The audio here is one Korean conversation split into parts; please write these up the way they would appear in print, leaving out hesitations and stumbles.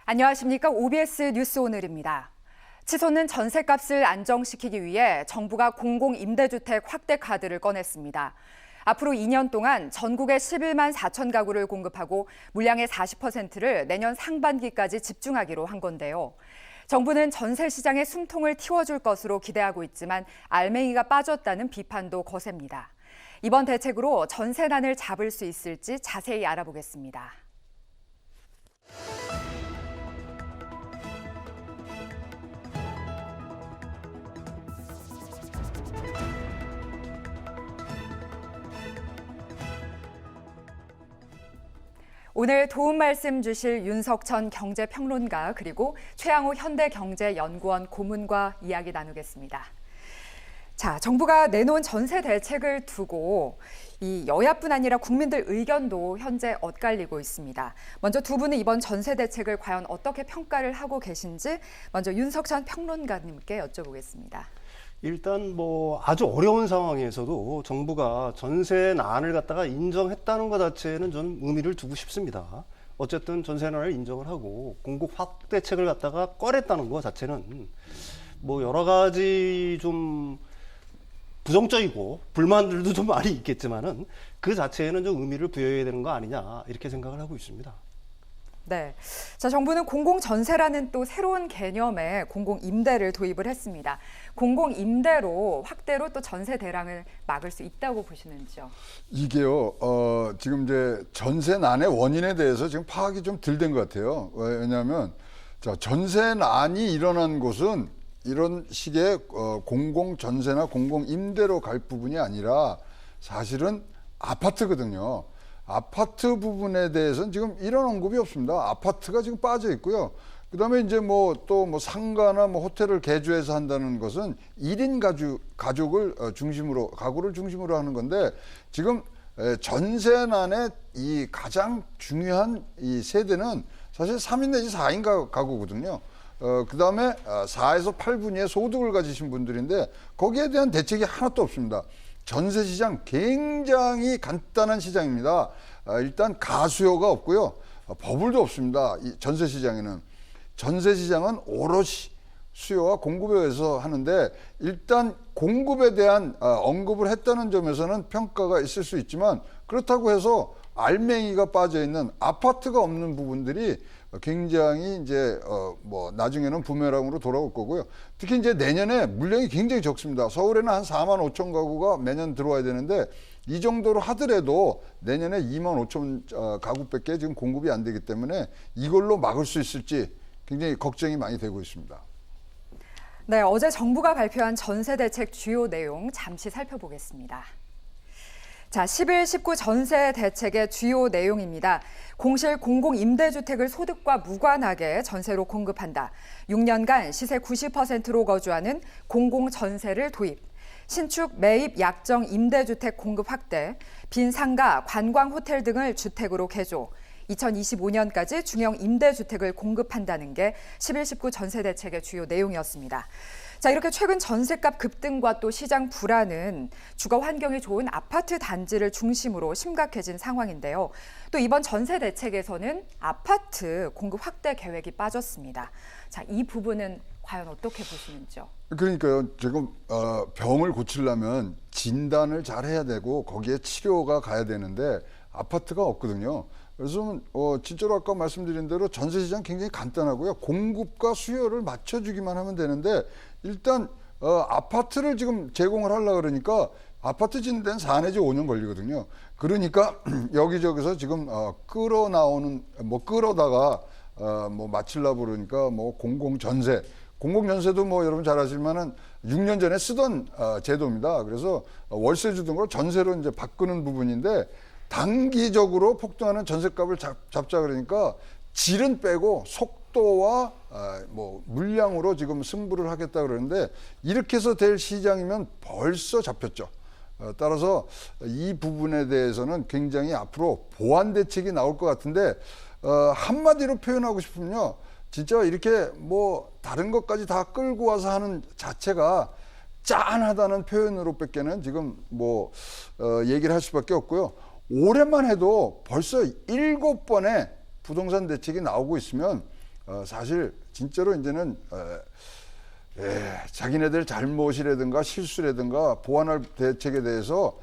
안녕하십니까. OBS 뉴스 오늘입니다. 치솟는 전셋값을 안정시키기 위해 정부가 공공임대주택 확대 카드를 꺼냈습니다. 앞으로 2년 동안 전국에 11만 4천 가구를 공급하고 물량의 40%를 내년 상반기까지 집중하기로 한 건데요. 정부는 전세 시장의 숨통을 틔워줄 것으로 기대하고 있지만 알맹이가 빠졌다는 비판도 거셉니다. 이번 대책으로 전세난을 잡을 수 있을지 자세히 알아보겠습니다. 오늘 도움 말씀 주실 윤석천 경제평론가 그리고 최양호 현대경제연구원 고문과 이야기 나누겠습니다. 자, 정부가 내놓은 전세 대책을 두고 이 여야뿐 아니라 국민들 의견도 현재 엇갈리고 있습니다. 먼저 두 분은 이번 전세 대책을 과연 어떻게 평가를 하고 계신지 먼저 윤석천 평론가님께 여쭤보겠습니다. 일단 아주 어려운 상황에서도 정부가 전세난을 갖다가 인정했다는 것 자체는 저는 의미를 두고 싶습니다. 어쨌든 전세난을 인정을 하고 공급 확대책을 갖다가 꺼냈다는 것 자체는 여러 가지 좀 부정적이고 불만들도 좀 많이 있겠지만은 그 자체에는 좀 의미를 부여해야 되는 거 아니냐 이렇게 생각을 하고 있습니다. 네. 자, 정부는 공공전세라는 또 새로운 개념의 공공임대를 도입을 했습니다. 공공임대로 확대로 또 전세 대란을 막을 수 있다고 보시는지요? 이게요, 지금 이제 전세난의 원인에 대해서 지금 파악이 좀 덜 된 것 같아요. 왜냐하면, 전세난이 일어난 곳은 이런 식의 공공전세나 공공임대로 갈 부분이 아니라 사실은 아파트거든요. 아파트 부분에 대해서는 지금 이런 언급이 없습니다. 아파트가 지금 빠져 있고요. 그다음에 이제 또 상가나 호텔을 개조해서 한다는 것은 1인 가족을 중심으로 가구를 중심으로 하는 건데 지금 전세난의 이 가장 중요한 이 세대는 사실 3인 내지 4인 가구거든요. 그다음에 4에서 8분위의 소득을 가지신 분들인데 거기에 대한 대책이 하나도 없습니다. 전세 시장 굉장히 간단한 시장입니다. 일단 가수요가 없고요. 버블도 없습니다. 이 전세 시장에는. 전세 시장은 오롯이 수요와 공급에 의해서 하는데 일단 공급에 대한 언급을 했다는 점에서는 평가가 있을 수 있지만 그렇다고 해서 알맹이가 빠져 있는 아파트가 없는 부분들이 굉장히 이제 나중에는 부메랑으로 돌아올 거고요. 특히 이제 내년에 물량이 굉장히 적습니다. 서울에는 한 4만 5천 가구가 매년 들어와야 되는데 이 정도로 하더라도 내년에 2만 5천 가구밖에 지금 공급이 안 되기 때문에 이걸로 막을 수 있을지 굉장히 걱정이 많이 되고 있습니다. 네, 어제 정부가 발표한 전세 대책 주요 내용 잠시 살펴보겠습니다. 자, 11, 19 전세 대책의 주요 내용입니다. 공실 공공임대주택을 소득과 무관하게 전세로 공급한다. 6년간 시세 90%로 거주하는 공공전세를 도입. 신축 매입 약정 임대주택 공급 확대. 빈 상가, 관광 호텔 등을 주택으로 개조. 2025년까지 중형 임대주택을 공급한다는 게 11, 19 전세 대책의 주요 내용이었습니다. 자, 이렇게 최근 전셋값 급등과 또 시장 불안은 주거 환경이 좋은 아파트 단지를 중심으로 심각해진 상황인데요. 또 이번 전세 대책에서는 아파트 공급 확대 계획이 빠졌습니다. 자, 이 부분은 과연 어떻게 보시는지요? 그러니까요. 지금 병을 고치려면 진단을 잘 해야 되고 거기에 치료가 가야 되는데 아파트가 없거든요. 그래서 진짜로 아까 말씀드린 대로 전세 시장 굉장히 간단하고요. 공급과 수요를 맞춰주기만 하면 되는데 일단 아파트를 지금 제공을 하려고 그러니까 아파트 짓는 데는 4 내지 5년 걸리거든요. 그러니까 여기저기서 지금 끌어다가 마치려고 그러니까 공공전세도 여러분 잘 아시지만은 6년 전에 쓰던 제도입니다. 그래서 월세 주던 걸 전세로 이제 바꾸는 부분인데 단기적으로 폭등하는 전셋값을 잡자 그러니까 질은 빼고 속도와 물량으로 지금 승부를 하겠다 그러는데 이렇게 해서 될 시장이면 벌써 잡혔죠. 따라서 이 부분에 대해서는 굉장히 앞으로 보완 대책이 나올 것 같은데 한마디로 표현하고 싶으면요. 진짜 이렇게 다른 것까지 다 끌고 와서 하는 자체가 짠하다는 표현으로밖에는 지금 얘기를 할 수밖에 없고요. 올해만 해도 벌써 7번의 부동산 대책이 나오고 있으면 사실 진짜로 이제는 자기네들 잘못이라든가 실수라든가 보완할 대책에 대해서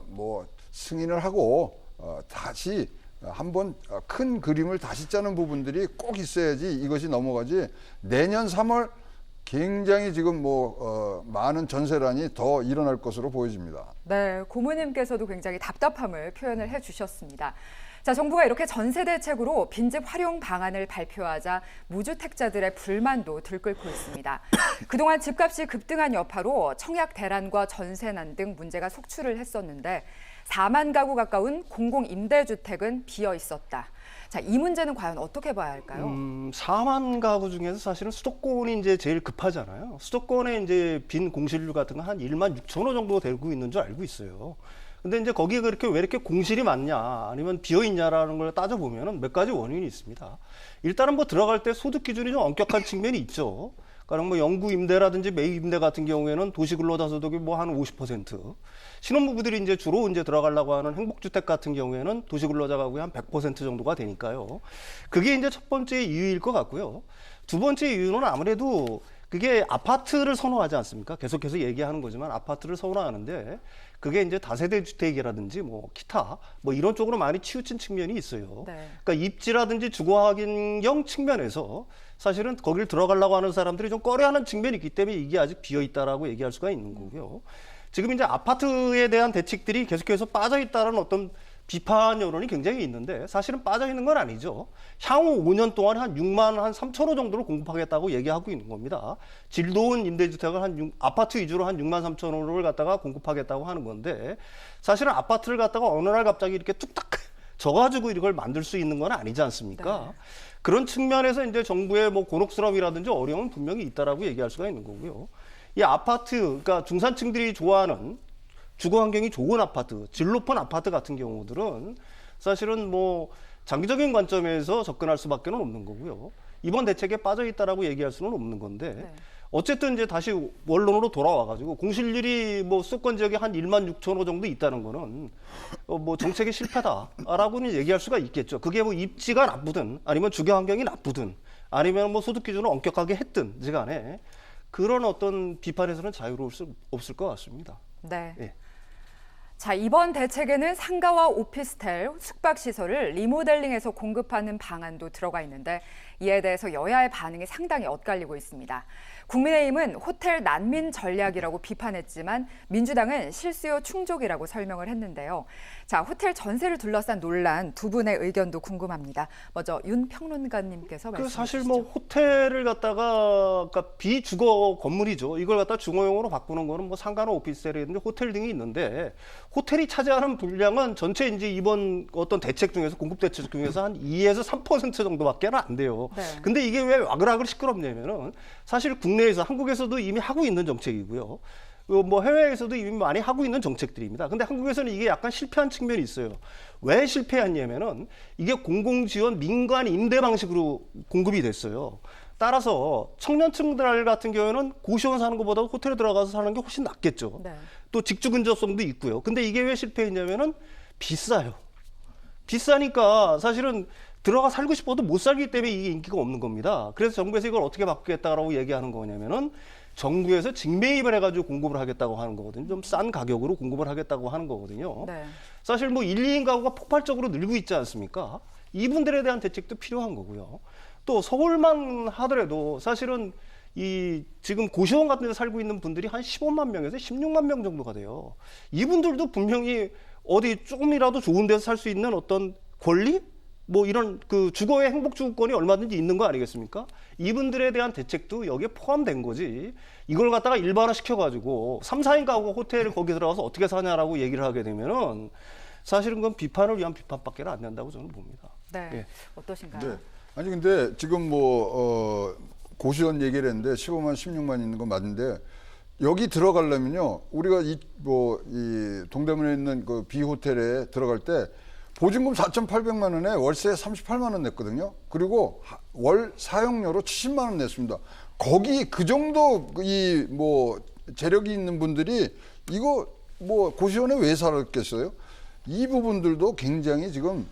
뭐 승인을 하고 다시 한번 큰 그림을 다시 짜는 부분들이 꼭 있어야지 이것이 넘어가지. 내년 3월 굉장히 지금 많은 전세난이 더 일어날 것으로 보여집니다. 네, 고모님께서도 굉장히 답답함을 표현을 해주셨습니다. 자, 정부가 이렇게 전세 대책으로 빈집 활용 방안을 발표하자 무주택자들의 불만도 들끓고 있습니다. 그동안 집값이 급등한 여파로 청약 대란과 전세난 등 문제가 속출을 했었는데 4만 가구 가까운 공공임대주택은 비어 있었다. 자, 이 문제는 과연 어떻게 봐야 할까요? 4만 가구 중에서 사실은 수도권이 이제 제일 급하잖아요. 수도권에 이제 빈 공실률 같은 거 한 1만 6천 호 정도 되고 있는 줄 알고 있어요. 근데 이제 거기에 그렇게 왜 이렇게 공실이 많냐, 아니면 비어 있냐라는 걸 따져보면은 몇 가지 원인이 있습니다. 일단은 뭐 들어갈 때 소득 기준이 좀 엄격한 측면이 있죠. 그러니까 뭐 영구 임대라든지 매입 임대 같은 경우에는 도시근로자 소득이 뭐 한 50%, 신혼부부들이 이제 주로 이제 들어가려고 하는 행복주택 같은 경우에는 도시근로자 가구의 한 100% 정도가 되니까요. 그게 이제 첫 번째 이유일 것 같고요. 두 번째 이유는 아무래도 그게 아파트를 선호하지 않습니까? 계속해서 얘기하는 거지만 아파트를 선호하는데 그게 이제 다세대 주택이라든지 뭐 기타 뭐 이런 쪽으로 많이 치우친 측면이 있어요. 네. 그러니까 입지라든지 주거 환경 측면에서 사실은 거길 들어가려고 하는 사람들이 좀 꺼려하는 측면이 있기 때문에 이게 아직 비어 있다라고 얘기할 수가 있는 거고요. 지금 이제 아파트에 대한 대책들이 계속해서 빠져 있다는 어떤 비판 여론이 굉장히 있는데 사실은 빠져 있는 건 아니죠. 향후 5년 동안 한 6만 한 3천 호 정도를 공급하겠다고 얘기하고 있는 겁니다. 질 좋은 임대주택을 아파트 위주로 한 6만 3천 호를 갖다가 공급하겠다고 하는 건데 사실은 아파트를 갖다가 어느 날 갑자기 이렇게 뚝딱 져가지고 이걸 만들 수 있는 건 아니지 않습니까? 네. 그런 측면에서 이제 정부의 뭐 곤혹스러움이라든지 어려움은 분명히 있다라고 얘기할 수가 있는 거고요. 이 아파트, 그러니까 중산층들이 좋아하는 주거 환경이 좋은 아파트, 질 높은 아파트 같은 경우들은 사실은 뭐 장기적인 관점에서 접근할 수밖에 없는 거고요. 이번 대책에 빠져 있다라고 얘기할 수는 없는 건데 네. 어쨌든 이제 다시 원론으로 돌아와가지고 공실률이 뭐 수도권 지역에 한 1만 6천 호 정도 있다는 거는 뭐 정책의 실패다라고는 얘기할 수가 있겠죠. 그게 뭐 입지가 나쁘든 아니면 주거 환경이 나쁘든 아니면 뭐 소득 기준을 엄격하게 했든지 간에 그런 어떤 비판에서는 자유로울 수 없을 것 같습니다. 네. 예. 자, 이번 대책에는 상가와 오피스텔, 숙박시설을 리모델링해서 공급하는 방안도 들어가 있는데 이에 대해서 여야의 반응이 상당히 엇갈리고 있습니다. 국민의힘은 호텔 난민 전략이라고 비판했지만 민주당은 실수요 충족이라고 설명을 했는데요. 자, 호텔 전세를 둘러싼 논란 두 분의 의견도 궁금합니다. 먼저 윤 평론가님께서 말씀해 주시죠. 사실 뭐 호텔을 갖다가 그러니까 비주거 건물이죠. 이걸 갖다 중어용으로 바꾸는 거는 뭐 상가나 오피스텔이든지 호텔 등이 있는데 호텔이 차지하는 분량은 전체 이제 이번 어떤 대책 중에서 공급 대책 중에서 한 2에서 3% 정도밖에 안 돼요. 네. 근데 이게 왜 와글와글 시끄럽냐면은 사실 국내에서 한국에서도 이미 하고 있는 정책이고요. 뭐 해외에서도 이미 많이 하고 있는 정책들입니다. 근데 한국에서는 이게 약간 실패한 측면이 있어요. 왜 실패했냐면은 이게 공공지원 민간 임대 방식으로 공급이 됐어요. 따라서 청년층들 같은 경우에는 고시원 사는 것보다 호텔에 들어가서 사는 게 훨씬 낫겠죠. 네. 또 직주 근접성도 있고요. 근데 이게 왜 실패했냐면은 비싸요. 비싸니까 사실은 들어가 살고 싶어도 못 살기 때문에 이게 인기가 없는 겁니다. 그래서 정부에서 이걸 어떻게 바꾸겠다라고 얘기하는 거냐면은 정부에서 직매입을 해가지고 공급을 하겠다고 하는 거거든요. 좀 싼 가격으로 공급을 하겠다고 하는 거거든요. 네. 사실 뭐 1, 2인 가구가 폭발적으로 늘고 있지 않습니까? 이분들에 대한 대책도 필요한 거고요. 또 서울만 하더라도 사실은 이 지금 고시원 같은 데 살고 있는 분들이 한 15만 명에서 16만 명 정도가 돼요. 이분들도 분명히 어디 조금이라도 좋은 데서 살 수 있는 어떤 권리? 뭐 이런 그 주거의 행복 주거권이 얼마든지 있는 거 아니겠습니까? 이분들에 대한 대책도 여기에 포함된 거지. 이걸 갖다가 일반화 시켜가지고 3, 4인 가구가 호텔을 거기 들어가서 어떻게 사냐라고 얘기를 하게 되면은 사실은 그건 비판을 위한 비판밖에 안 된다고 저는 봅니다. 네. 예. 어떠신가요? 네. 아니 근데 지금 고시원 얘기를 했는데 15만, 16만 있는 건 맞는데 여기 들어가려면요 우리가 이 동대문에 있는 그 B 호텔에 들어갈 때 보증금 4,800만 원에 월세 38만 원 냈거든요. 그리고 월 사용료로 70만 원 냈습니다. 거기 그 정도 재력이 있는 분들이 이거 뭐 고시원에 왜 살았겠어요? 이 부분들도 굉장히 지금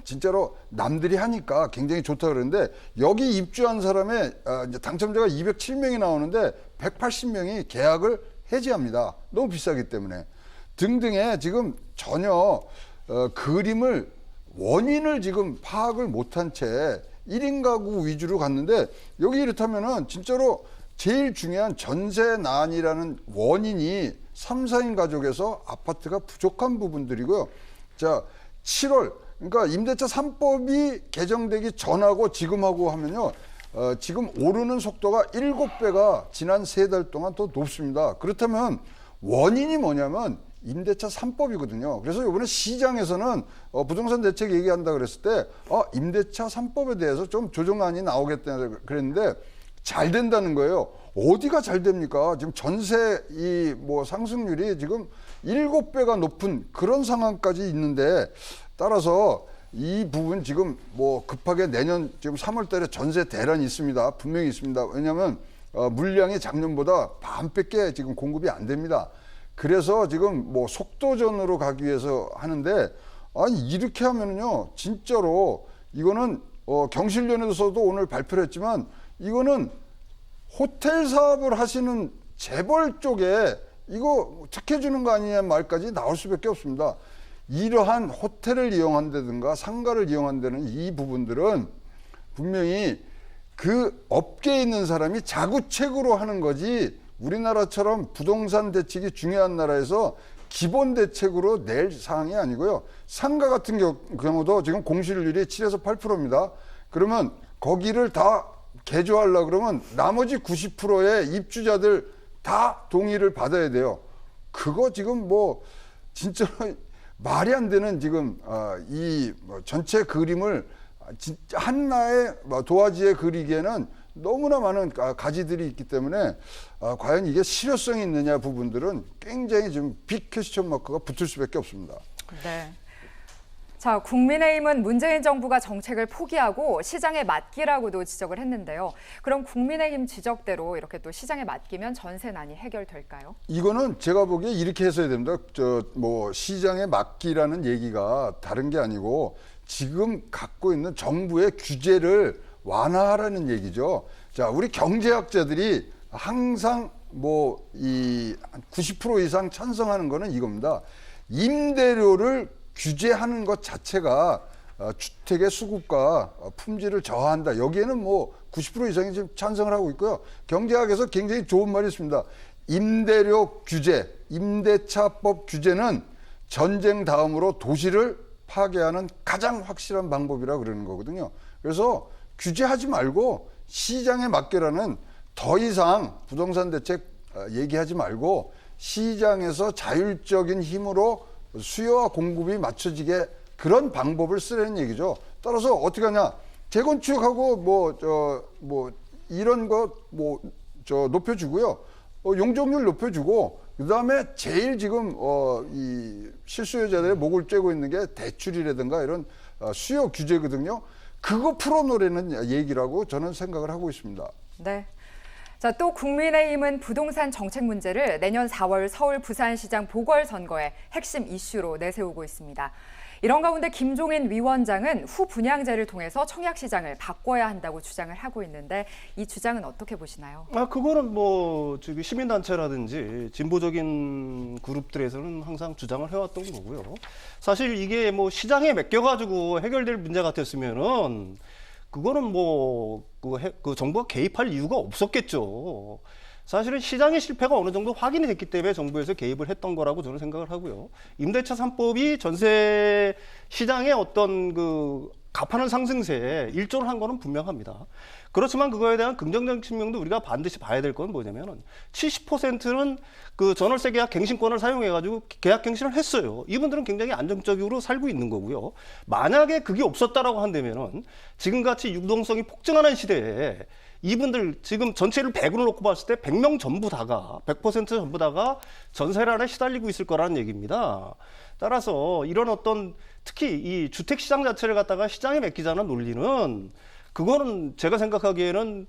진짜로 남들이 하니까 굉장히 좋다 그러는데 여기 입주한 사람의 이제 당첨자가 207명이 나오는데 180명이 계약을 해지합니다. 너무 비싸기 때문에 등등의 지금 전혀 그림을 원인을 지금 파악을 못한 채 1인 가구 위주로 갔는데 여기 이렇다면은 진짜로 제일 중요한 전세난이라는 원인이 3, 4인 가족에서 아파트가 부족한 부분들이고요. 자, 7월 그러니까 임대차 3법이 개정되기 전하고 지금하고 하면요. 지금 오르는 속도가 7배가 지난 3달 동안 더 높습니다. 그렇다면 원인이 뭐냐면 임대차 3법이거든요. 그래서 이번에 시장에서는 부동산 대책 얘기한다 그랬을 때 임대차 3법에 대해서 좀 조정안이 나오겠다 그랬는데 잘 된다는 거예요. 어디가 잘 됩니까? 지금 전세 상승률이 지금 7배가 높은 그런 상황까지 있는데 따라서 이 부분 지금 급하게 내년 지금 3월 달에 전세 대란이 있습니다. 분명히 있습니다. 왜냐하면 물량이 작년보다 반밖에 지금 공급이 안 됩니다. 그래서 지금 속도전으로 가기 위해서 하는데 아니 이렇게 하면은요 진짜로 이거는 경실련에서도 오늘 발표를 했지만 이거는 호텔 사업을 하시는 재벌 쪽에 이거 특혜 주는 거 아니냐는 말까지 나올 수밖에 없습니다. 이러한 호텔을 이용한다든가 상가를 이용한다는 이 부분들은 분명히 그 업계에 있는 사람이 자구책으로 하는 거지 우리나라처럼 부동산 대책이 중요한 나라에서 기본 대책으로 낼 사항이 아니고요. 상가 같은 경우도 지금 공실률이 7에서 8%입니다. 그러면 거기를 다 개조하려고 그러면 나머지 90%의 입주자들 다 동의를 받아야 돼요. 그거 지금 진짜로 말이 안 되는 지금 이 전체 그림을 진짜 한나의 도화지에 그리기에는 너무나 많은 가지들이 있기 때문에 과연 이게 실효성이 있느냐 부분들은 굉장히 지금 빅 퀘스천 마크가 붙을 수밖에 없습니다. 네. 자, 국민의힘은 문재인 정부가 정책을 포기하고 시장에 맡기라고도 지적을 했는데요. 그럼 국민의힘 지적대로 이렇게 또 시장에 맡기면 전세난이 해결될까요? 이거는 제가 보기에 이렇게 해서야 됩니다. 시장에 맡기라는 얘기가 다른 게 아니고 지금 갖고 있는 정부의 규제를 완화하라는 얘기죠. 자, 우리 경제학자들이 항상 이 90% 이상 찬성하는 거는 이겁니다. 임대료를 규제하는 것 자체가 주택의 수급과 품질을 저하한다. 여기에는 90% 이상이 지금 찬성을 하고 있고요. 경제학에서 굉장히 좋은 말이 있습니다. 임대료 규제, 임대차법 규제는 전쟁 다음으로 도시를 파괴하는 가장 확실한 방법이라고 그러는 거거든요. 그래서 규제하지 말고 시장에 맡겨라는 더 이상 부동산 대책 얘기하지 말고 시장에서 자율적인 힘으로 수요와 공급이 맞춰지게 그런 방법을 쓰라는 얘기죠. 따라서 어떻게 하냐? 재건축하고 이런 거 높여주고요. 용적률 높여주고 그다음에 제일 지금 이 실수요자들의 목을 쬐고 있는 게 대출이라든가 이런 수요 규제거든요. 그거 풀어놓으라는 얘기라고 저는 생각을 하고 있습니다. 네. 자, 또 국민의힘은 부동산 정책 문제를 내년 4월 서울 부산시장 보궐선거의 핵심 이슈로 내세우고 있습니다. 이런 가운데 김종인 위원장은 후 분양제를 통해서 청약시장을 바꿔야 한다고 주장을 하고 있는데 이 주장은 어떻게 보시나요? 그거는 저기 시민단체라든지 진보적인 그룹들에서는 항상 주장을 해왔던 거고요. 사실 이게 시장에 맡겨가지고 해결될 문제 같았으면은 그거는 그 정부가 개입할 이유가 없었겠죠. 사실은 시장의 실패가 어느 정도 확인이 됐기 때문에 정부에서 개입을 했던 거라고 저는 생각을 하고요. 임대차 3법이 전세 시장의 어떤 가파른 상승세에 일조를 한 거는 분명합니다. 그렇지만 그거에 대한 긍정적인 측면도 우리가 반드시 봐야 될 건 뭐냐면은 70%는 그 전월세 계약 갱신권을 사용해가지고 계약 갱신을 했어요. 이분들은 굉장히 안정적으로 살고 있는 거고요. 만약에 그게 없었다라고 한다면은 지금같이 유동성이 폭증하는 시대에 이분들 지금 전체를 100으로 놓고 봤을 때 100명 전부 다가 100% 전부 다가 전세난에 시달리고 있을 거라는 얘기입니다. 따라서 이런 어떤 특히 이 주택 시장 자체를 갖다가 시장에 맡기자는 논리는 그거는 제가 생각하기에는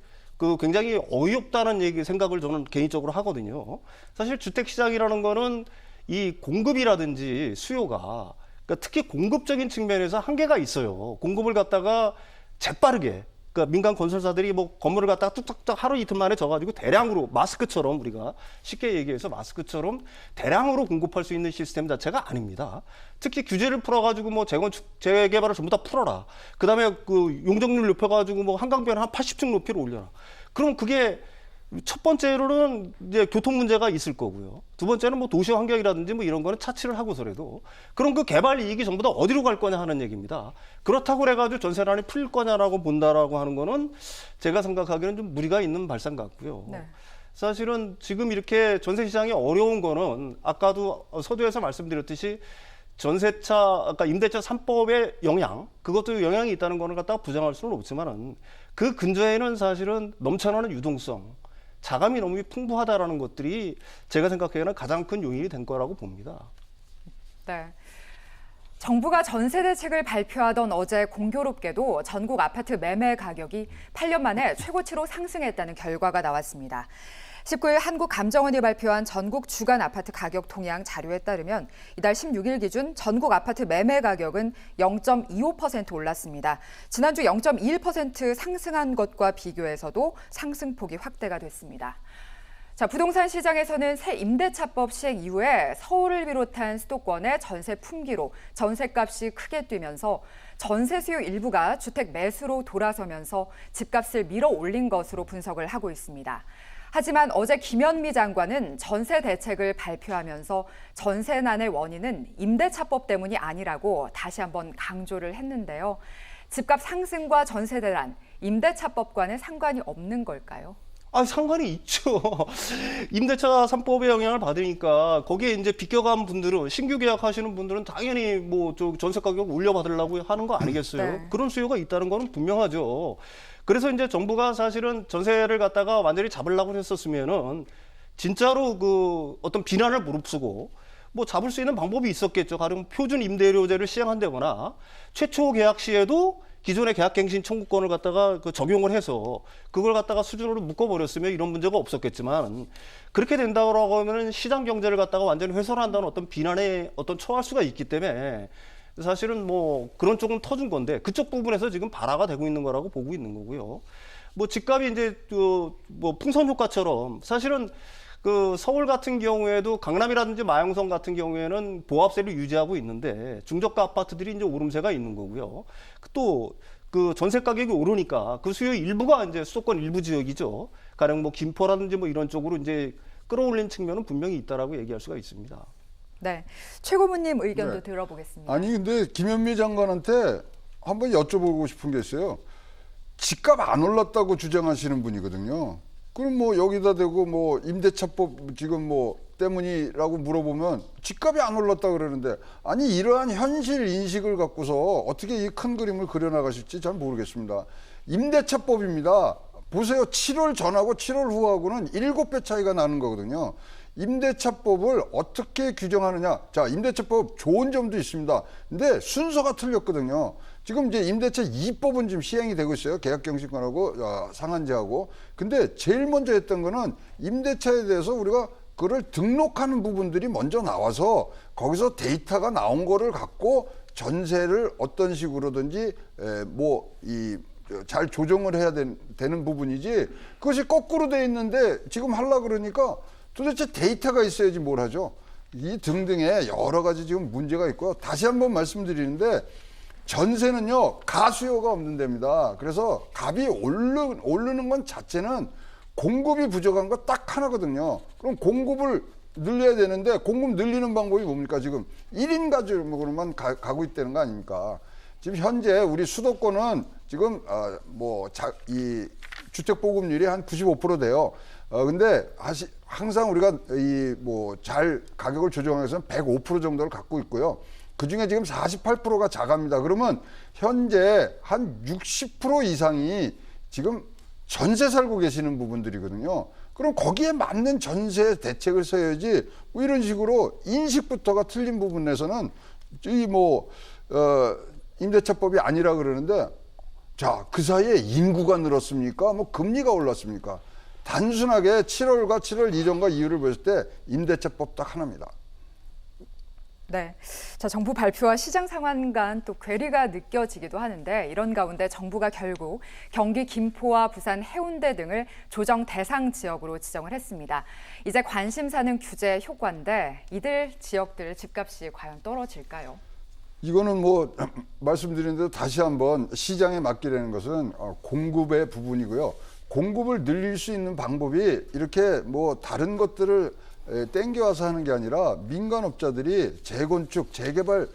굉장히 어이없다는 생각을 저는 개인적으로 하거든요. 사실 주택 시장이라는 거는 이 공급이라든지 수요가 그러니까 특히 공급적인 측면에서 한계가 있어요. 공급을 갖다가 재빠르게, 그러니까 민간 건설사들이 뭐 건물을 갖다가 뚝딱뚝딱 하루 이틀 만에 져가지고 대량으로 마스크처럼, 우리가 쉽게 얘기해서 마스크처럼 대량으로 공급할 수 있는 시스템 자체가 아닙니다. 특히 규제를 풀어가지고 뭐 재건축, 재개발을 전부 다 풀어라. 그 다음에 그 용적률 높여가지고 뭐 한강변 한 80층 높이로 올려라. 그럼 그게 첫 번째로는 이제 교통 문제가 있을 거고요. 두 번째는 뭐 도시 환경이라든지 뭐 이런 거는 차치를 하고서라도 그럼 그 개발 이익이 전부 다 어디로 갈 거냐 하는 얘기입니다. 그렇다고 그래가지고 전세난이 풀릴 거냐라고 본다라고 하는 거는 제가 생각하기에는 좀 무리가 있는 발상 같고요. 네. 사실은 지금 이렇게 전세 시장이 어려운 거는 아까도 서두에서 말씀드렸듯이 전세차, 아까 임대차 3법의 영향, 그것도 영향이 있다는 거는 갖다가 부정할 수는 없지만은 그 근저에는 사실은 넘쳐나는 유동성, 자금이 너무 풍부하다라는 것들이 제가 생각하기에는 가장 큰 요인이 된 거라고 봅니다. 네. 정부가 전세 대책을 발표하던 어제 공교롭게도 전국 아파트 매매 가격이 8년 만에 최고치로 상승했다는 결과가 나왔습니다. 19일 한국감정원이 발표한 전국 주간 아파트 가격 동향 자료에 따르면 이달 16일 기준 전국 아파트 매매 가격은 0.25% 올랐습니다. 지난주 0.21% 상승한 것과 비교해서도 상승폭이 확대가 됐습니다. 자, 부동산 시장에서는 새 임대차법 시행 이후에 서울을 비롯한 수도권의 전세 품귀로 전세값이 크게 뛰면서 전세 수요 일부가 주택 매수로 돌아서면서 집값을 밀어 올린 것으로 분석을 하고 있습니다. 하지만 어제 김현미 장관은 전세 대책을 발표하면서 전세난의 원인은 임대차법 때문이 아니라고 다시 한번 강조를 했는데요. 집값 상승과 전세대란, 임대차법과는 상관이 없는 걸까요? 상관이 있죠. 임대차 3법의 영향을 받으니까 거기에 이제 비껴간 분들은, 신규 계약하시는 분들은 당연히 뭐 전세 가격 올려받으려고 하는 거 아니겠어요? 네. 그런 수요가 있다는 거는 분명하죠. 그래서 이제 정부가 사실은 전세를 갖다가 완전히 잡으려고 했었으면은 진짜로 그 어떤 비난을 무릅쓰고 뭐 잡을 수 있는 방법이 있었겠죠. 가령 표준 임대료제를 시행한다거나 최초 계약 시에도 기존의 계약갱신 청구권을 갖다가 그 적용을 해서 그걸 갖다가 수준으로 묶어버렸으면 이런 문제가 없었겠지만, 그렇게 된다고 하면은 시장 경제를 갖다가 완전히 훼손한다는 어떤 비난에 어떤 처할 수가 있기 때문에 사실은 뭐 그런 쪽은 터준 건데, 그쪽 부분에서 지금 발화가 되고 있는 거라고 보고 있는 거고요. 뭐 집값이 이제 뭐 풍선 효과처럼 사실은 그 서울 같은 경우에도 강남이라든지 마영성 같은 경우에는 보합세를 유지하고 있는데 중저가 아파트들이 이제 오름세가 있는 거고요. 또 그 전세 가격이 오르니까 그 수요 일부가 이제 수도권 일부 지역이죠. 가령 뭐 김포라든지 뭐 이런 쪽으로 이제 끌어올린 측면은 분명히 있다라고 얘기할 수가 있습니다. 네, 최고문님 의견도 네. 들어보겠습니다. 아니 근데 김현미 장관한테 한번 여쭤보고 싶은 게 있어요. 집값 안 올랐다고 주장하시는 분이거든요. 그럼 뭐 여기다 대고 뭐 임대차법 지금 뭐 때문이라고 물어보면 집값이 안 올랐다 그러는데, 아니 이러한 현실 인식을 갖고서 어떻게 이 큰 그림을 그려나가실지 잘 모르겠습니다. 임대차법입니다. 보세요. 7월 전하고 7월 후하고는 7배 차이가 나는 거거든요. 임대차법을 어떻게 규정하느냐. 자, 임대차법 좋은 점도 있습니다. 근데 순서가 틀렸거든요. 지금 이제 임대차 2법은 지금 시행이 되고 있어요. 계약갱신권하고 상한제하고. 근데 제일 먼저 했던 거는 임대차에 대해서 우리가 그걸 등록하는 부분들이 먼저 나와서 거기서 데이터가 나온 거를 갖고 전세를 어떤 식으로든지 잘 조정을 해야 되는 부분이지, 그것이 거꾸로 돼 있는데 지금 하려고 그러니까 도대체 데이터가 있어야지 뭘 하죠. 이 등등의 여러 가지 지금 문제가 있고, 다시 한번 말씀드리는데 전세는요 가수요가 없는 데입니다. 그래서 값이 오르는 건 자체는 공급이 부족한 거 딱 하나거든요. 그럼 공급을 늘려야 되는데 공급 늘리는 방법이 뭡니까? 지금 1인 가족으로만 가고 있다는 거 아닙니까? 지금 현재 우리 수도권은 지금 이 주택 보급률이 한 95% 돼요. 근데 항상 우리가 잘 가격을 조정해서는 105% 정도를 갖고 있고요. 그 중에 지금 48%가 자가입니다. 그러면 현재 한 60% 이상이 지금 전세 살고 계시는 부분들이거든요. 그럼 거기에 맞는 전세 대책을 써야지, 뭐 이런 식으로 인식부터가 틀린 부분에서는 임대차법이 아니라 그러는데, 자, 그 사이에 인구가 늘었습니까? 뭐 금리가 올랐습니까? 단순하게 7월과 7월 이전과 이후를 봤을 때 임대차법 딱 하나입니다. 네. 자, 정부 발표와 시장 상황 간 또 괴리가 느껴지기도 하는데 이런 가운데 정부가 결국 경기 김포와 부산 해운대 등을 조정 대상 지역으로 지정을 했습니다. 이제 관심사는 규제 효과인데 이들 지역들 집값이 과연 떨어질까요? 이거는 뭐 말씀드린 대로 다시 한번 시장에 맡기라는 것은 공급의 부분이고요. 공급을 늘릴 수 있는 방법이 이렇게 뭐 다른 것들을 땡겨와서 하는 게 아니라 민간업자들이 재건축, 재개발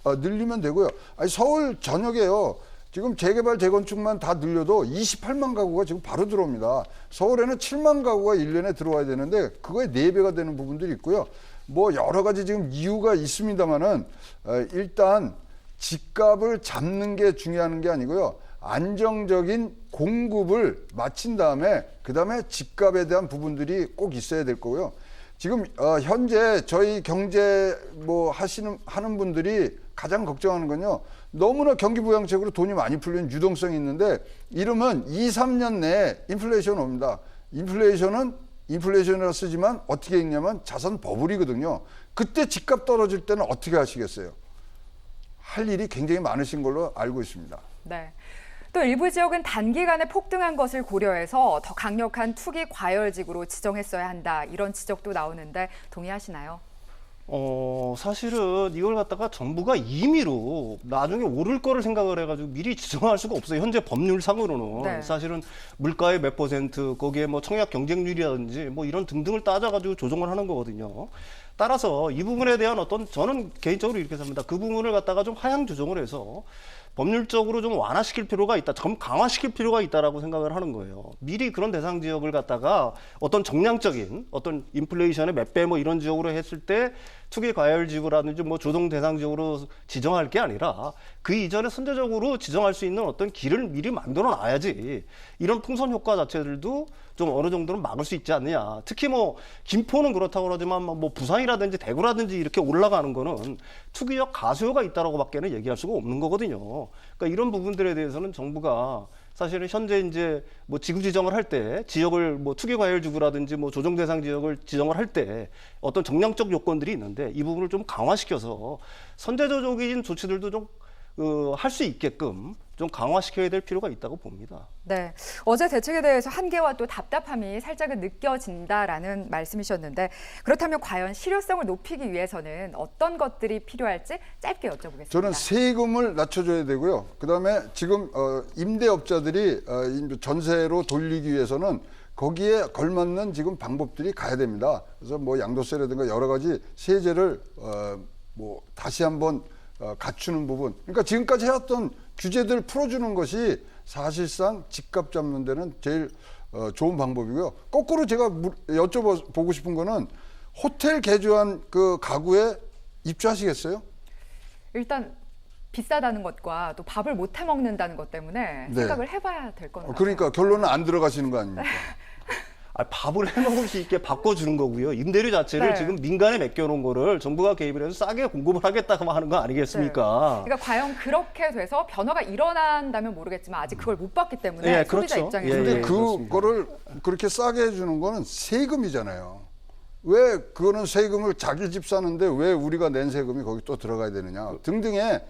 늘리면 되고요. 아니 서울 전역에요. 지금 재개발, 재건축만 다 늘려도 28만 가구가 지금 바로 들어옵니다. 서울에는 7만 가구가 1년에 들어와야 되는데 그거의 4배가 되는 부분들이 있고요. 뭐 여러 가지 지금 이유가 있습니다만은 일단 집값을 잡는 게 중요한 게 아니고요. 안정적인 공급을 마친 다음에 그다음에 집값에 대한 부분들이 꼭 있어야 될 거고요. 지금 현재 저희 경제 뭐 하는 분들이 가장 걱정하는 건요. 너무나 경기 부양책으로 돈이 많이 풀리는 유동성이 있는데 이러면 2, 3년 내에 인플레이션 옵니다. 인플레이션은 인플레이션이라 쓰지만 어떻게 읽냐면 자산 버블이거든요. 그때 집값 떨어질 때는 어떻게 하시겠어요? 할 일이 굉장히 많으신 걸로 알고 있습니다. 네. 또 일부 지역은 단기간에 폭등한 것을 고려해서 더 강력한 투기 과열지구로 지정했어야 한다. 이런 지적도 나오는데 동의하시나요? 사실은 이걸 갖다가 정부가 임의로 나중에 오를 거를 생각을 해가지고 미리 지정할 수가 없어요. 현재 법률상으로는. 네. 사실은 물가의 몇 %, 거기에 뭐 청약 경쟁률이라든지 뭐 이런 등등을 따져가지고 조정을 하는 거거든요. 따라서 이 부분에 대한 저는 개인적으로 이렇게 생각합니다. 그 부분을 갖다가 좀 하향 조정을 해서 법률적으로 좀 완화시킬 필요가 있다, 좀 강화시킬 필요가 있다라고 생각을 하는 거예요. 미리 그런 대상 지역을 갖다가 어떤 정량적인 어떤 인플레이션의 몇 배 뭐 이런 지역으로 했을 때 투기 과열 지구라든지 뭐 조정 대상 지역으로 지정할 게 아니라 그 이전에 선제적으로 지정할 수 있는 어떤 길을 미리 만들어 놔야지 이런 풍선 효과 자체들도 좀 어느 정도는 막을 수 있지 않느냐. 특히 뭐 김포는 그렇다고 그러지만 뭐 부산이라든지 대구라든지 이렇게 올라가는 거는 투기적 가수요가 있다라고밖에는 얘기할 수가 없는 거거든요. 그러니까 이런 부분들에 대해서는 정부가 사실은 현재 이제 뭐 지구 지정을 할 때 지역을 뭐 투기 과열 지구라든지 뭐 조정 대상 지역을 지정을 할 때 어떤 정량적 요건들이 있는데 이 부분을 좀 강화시켜서 선제적인 조치들도 좀 할 수 있게끔 좀 강화시켜야 될 필요가 있다고 봅니다. 네, 어제 대책에 대해서 한계와 또 답답함이 살짝은 느껴진다라는 말씀이셨는데 그렇다면 과연 실효성을 높이기 위해서는 어떤 것들이 필요할지 짧게 여쭤보겠습니다. 저는 세금을 낮춰줘야 되고요. 그다음에 지금 임대업자들이 전세로 돌리기 위해서는 거기에 걸맞는 지금 방법들이 가야 됩니다. 그래서 뭐 양도세라든가 여러 가지 세제를 뭐 다시 한번 갖추는 부분. 그러니까 지금까지 해왔던 규제들 풀어주는 것이 사실상 집값 잡는 데는 제일 좋은 방법이고요. 거꾸로 제가 여쭤보고 싶은 거는 호텔 개조한 그 가구에 입주하시겠어요? 일단 비싸다는 것과 또 밥을 못 해 먹는다는 것 때문에 네. 생각을 해봐야 될 것 같아요. 그러니까 결론은 안 들어가시는 거 아닙니까? 밥을 해먹을 수 있게 바꿔주는 거고요. 임대료 자체를 네. 지금 민간에 맡겨놓은 거를 정부가 개입을 해서 싸게 공급을 하겠다고 하는 거 아니겠습니까? 그러니까 과연 그렇게 돼서 변화가 일어난다면 모르겠지만 아직 그걸 못 봤기 때문에 예, 소비자 그렇죠. 입장에서 근데 예, 그거를 그렇게 싸게 해주는 거는 세금이잖아요. 왜 그거는 세금을 자기 집 사는데 왜 우리가 낸 세금이 거기 또 들어가야 되느냐 등등의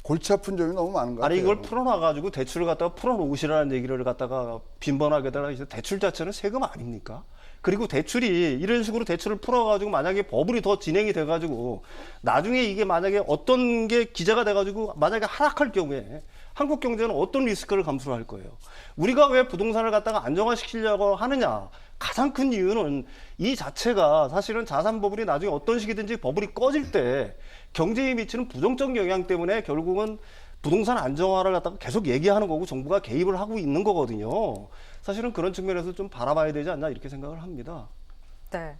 골치 아픈 점이 너무 많은 것 같아요. 아니 이걸 풀어놔가지고 대출을 갖다가 풀어놓으시라는 얘기를 갖다가 빈번하게다가 대출 자체는 세금 아닙니까? 그리고 대출이 이런 식으로 대출을 풀어가지고 만약에 버블이 더 진행이 돼가지고 나중에 이게 만약에 어떤 게 기재가 돼가지고 만약에 하락할 경우에 한국 경제는 어떤 리스크를 감수를 할 거예요? 우리가 왜 부동산을 갖다가 안정화시키려고 하느냐? 가장 큰 이유는 이 자체가 사실은 자산 버블이 나중에 어떤 식이든지 버블이 꺼질 때 경제에 미치는 부정적 영향 때문에 결국은 부동산 안정화를 갖다가 계속 얘기하는 거고 정부가 개입을 하고 있는 거거든요. 사실은 그런 측면에서 좀 바라봐야 되지 않나 이렇게 생각을 합니다. 네.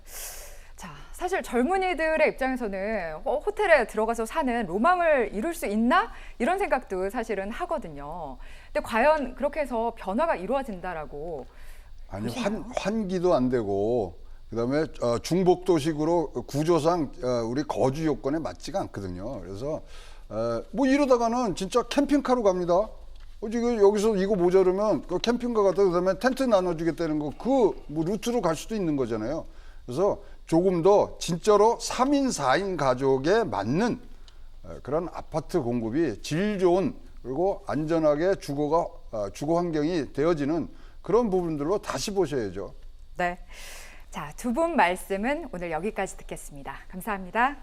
자, 사실 젊은이들의 입장에서는 호텔에 들어가서 사는 로망을 이룰 수 있나? 이런 생각도 사실은 하거든요. 근데 과연 그렇게 해서 변화가 이루어진다라고 아니 보시나요? 환기도 안 되고 그다음에 중복도식으로 구조상 우리 거주 요건에 맞지가 않거든요. 그래서 뭐 이러다가는 진짜 캠핑카로 갑니다. 지금 여기서 이거 모자르면 그 캠핑카 갔다 그다음에 텐트 나눠주겠다는 거 그 뭐 루트로 갈 수도 있는 거잖아요. 그래서 조금 더 진짜로 3인, 4인 가족에 맞는 그런 아파트 공급이 질 좋은 그리고 안전하게 주거 환경이 되어지는 그런 부분들로 다시 보셔야죠. 네. 자, 두 분 말씀은 오늘 여기까지 듣겠습니다. 감사합니다.